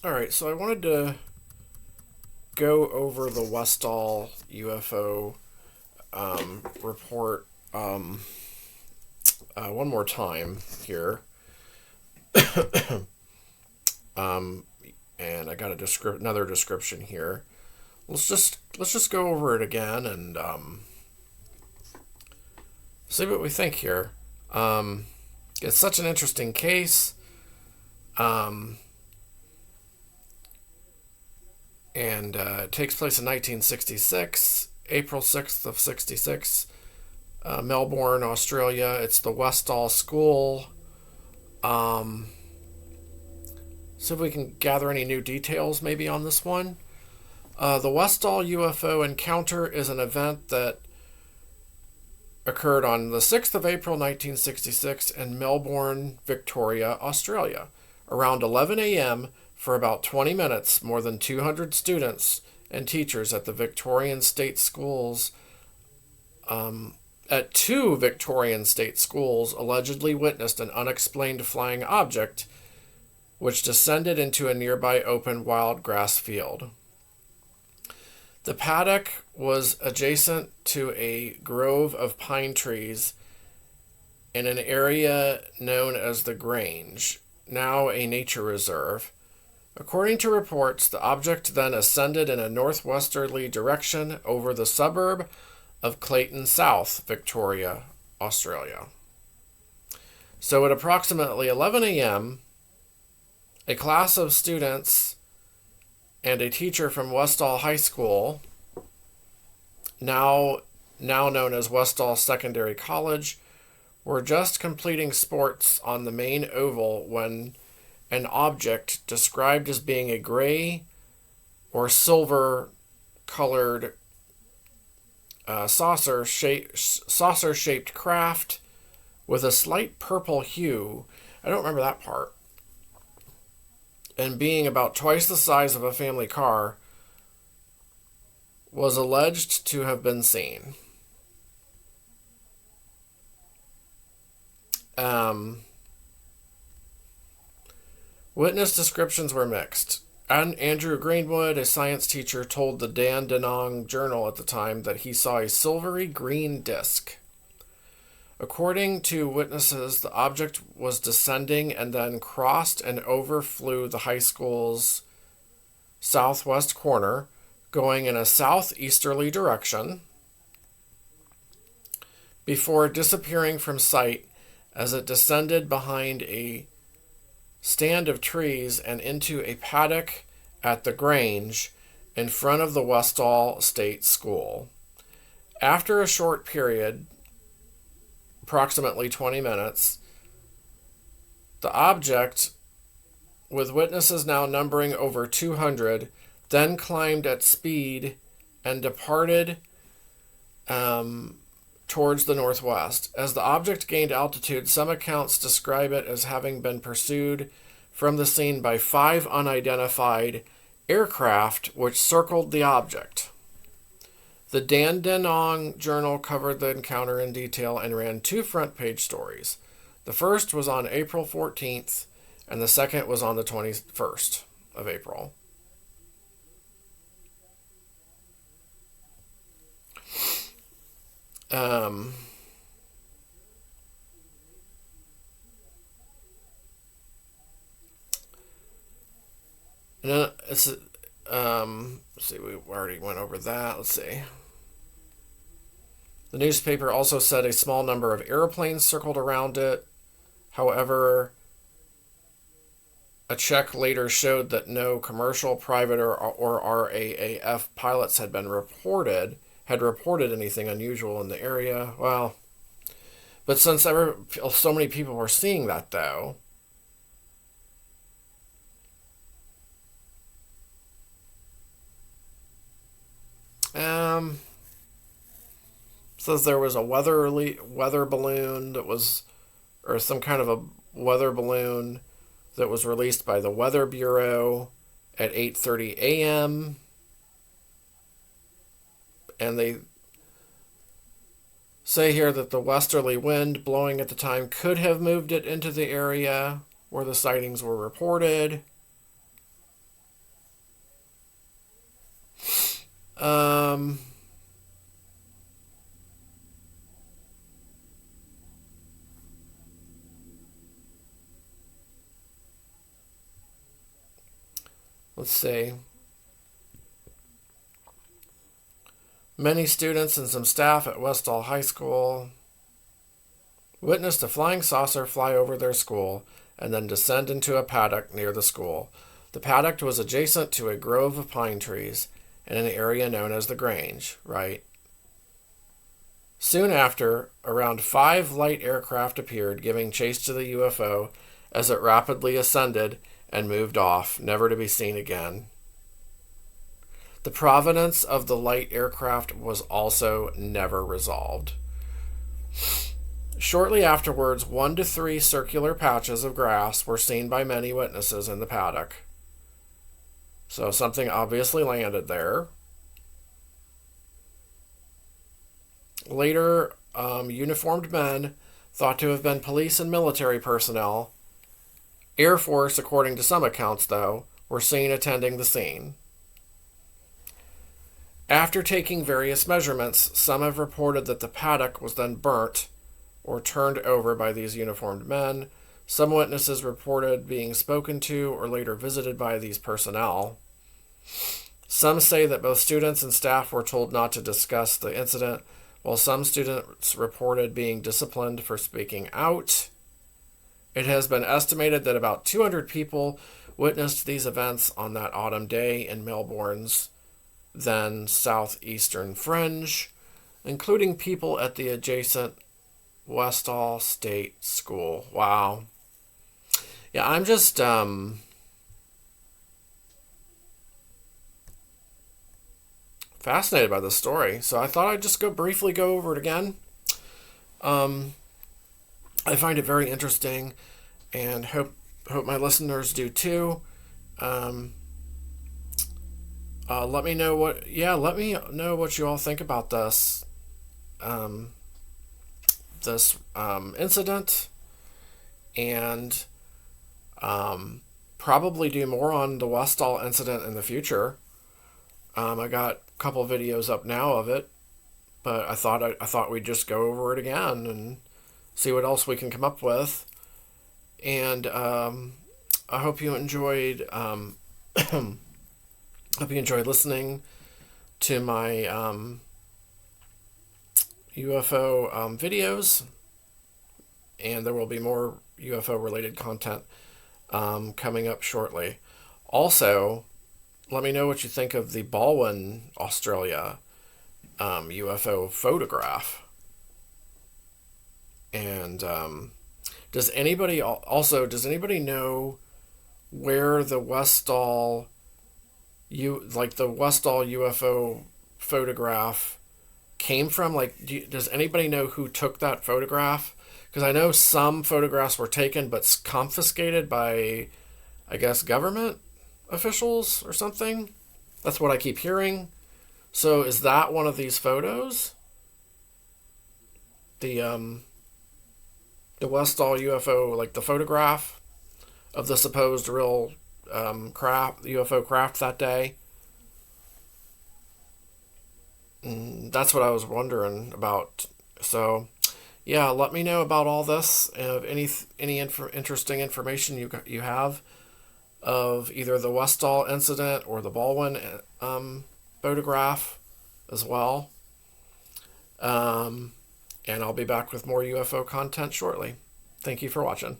All right, so I wanted to go over the Westall UFO report one more time here. And I got another description here. Let's just go over it again and see what we think here. It's such an interesting case. And it takes place in 1966, April 6th of 66, Melbourne, Australia. It's the Westall School. See if we can gather any new details maybe on this one. The Westall UFO encounter is an event that occurred on the 6th of April 1966 in Melbourne, Victoria, Australia. Around 11 a.m., for about 20 minutes, more than 200 students and teachers at the Victorian State Schools, at two Victorian State Schools, allegedly witnessed an unexplained flying object which descended into a nearby open wild grass field. The paddock was adjacent to a grove of pine trees in an area known as the Grange, now a nature reserve. According to reports, the object then ascended in a northwesterly direction over the suburb of Clayton South, Victoria, Australia. So at approximately 11 a.m., a class of students and a teacher from Westall High School, now known as Westall Secondary College, were just completing sports on the main oval when an object described as being a gray or silver colored saucer-shaped craft with a slight purple hue. I don't remember that part. And being about twice the size of a family car, was alleged to have been seen. Witness descriptions were mixed. Andrew Greenwood, a science teacher, told the Dandenong Journal at the time that he saw a silvery green disc. According to witnesses, the object was descending and then crossed and overflew the high school's southwest corner, going in a southeasterly direction, before disappearing from sight as it descended behind a stand of trees and into a paddock at the Grange in front of the Westall State School. After a short period, approximately 20 minutes, the object, with witnesses now numbering over 200, then climbed at speed and departed towards the northwest. As the object gained altitude, some accounts describe it as having been pursued from the scene by 5 unidentified aircraft which circled the object. The Dandenong Journal covered the encounter in detail and ran 2 front-page stories. The first was on April 14th, and the second was on the 21st of April. Let's see, we already went over that. Let's see. The newspaper also said a small number of airplanes circled around it. However, a check later showed that no commercial, private, or RAAF pilots had reported anything unusual in the area. Well, but since so many people were seeing that, though, says there was a weather balloon that was, or some kind of a weather balloon that was released by the Weather Bureau at 8:30 a.m. And they say here that the westerly wind blowing at the time could have moved it into the area where the sightings were reported. Um, let's see. Many students and some staff at Westall High School witnessed a flying saucer fly over their school and then descend into a paddock near the school. The paddock was adjacent to a grove of pine trees in an area known as the Grange, right? Soon after, around 5 light aircraft appeared, giving chase to the UFO as it rapidly ascended and moved off, never to be seen again. The provenance of the light aircraft was also never resolved. Shortly afterwards, 1 to 3 circular patches of grass were seen by many witnesses in the paddock. So something obviously landed there. Later, uniformed men, thought to have been police and military personnel, Air Force, according to some accounts, though, were seen attending the scene. After taking various measurements, some have reported that the paddock was then burnt or turned over by these uniformed men. Some witnesses reported being spoken to or later visited by these personnel. Some say that both students and staff were told not to discuss the incident, while some students reported being disciplined for speaking out. It has been estimated that about 200 people witnessed these events on that autumn day in Melbourne's then southeastern fringe, including people at the adjacent Westall State School. Wow. Yeah, I'm just fascinated by this story. So I thought I'd just briefly go over it again. I find it very interesting, and hope my listeners do too. Let me know what you all think about this incident, and probably do more on the Westall incident in the future. I got a couple videos up now of it, but I thought we'd just go over it again and see what else we can come up with. And I hope you enjoyed. Hope you enjoyed listening to my UFO videos, and there will be more UFO related content coming up shortly. Also, let me know what you think of the Baldwin, Australia UFO photograph. And does anybody know where the Westall UFO photograph came from? Does anybody know who took that photograph? Because I know some photographs were taken but confiscated by, I guess, government officials or something. That's what I keep hearing. So is that one of these photos? The Westall UFO, the photograph of the supposed real UFO craft that day. That's what I was wondering about. So, yeah, let me know about all this, and any interesting information you have of either the Westall incident or the Baldwin photograph as well. And I'll be back with more UFO content shortly. Thank you for watching.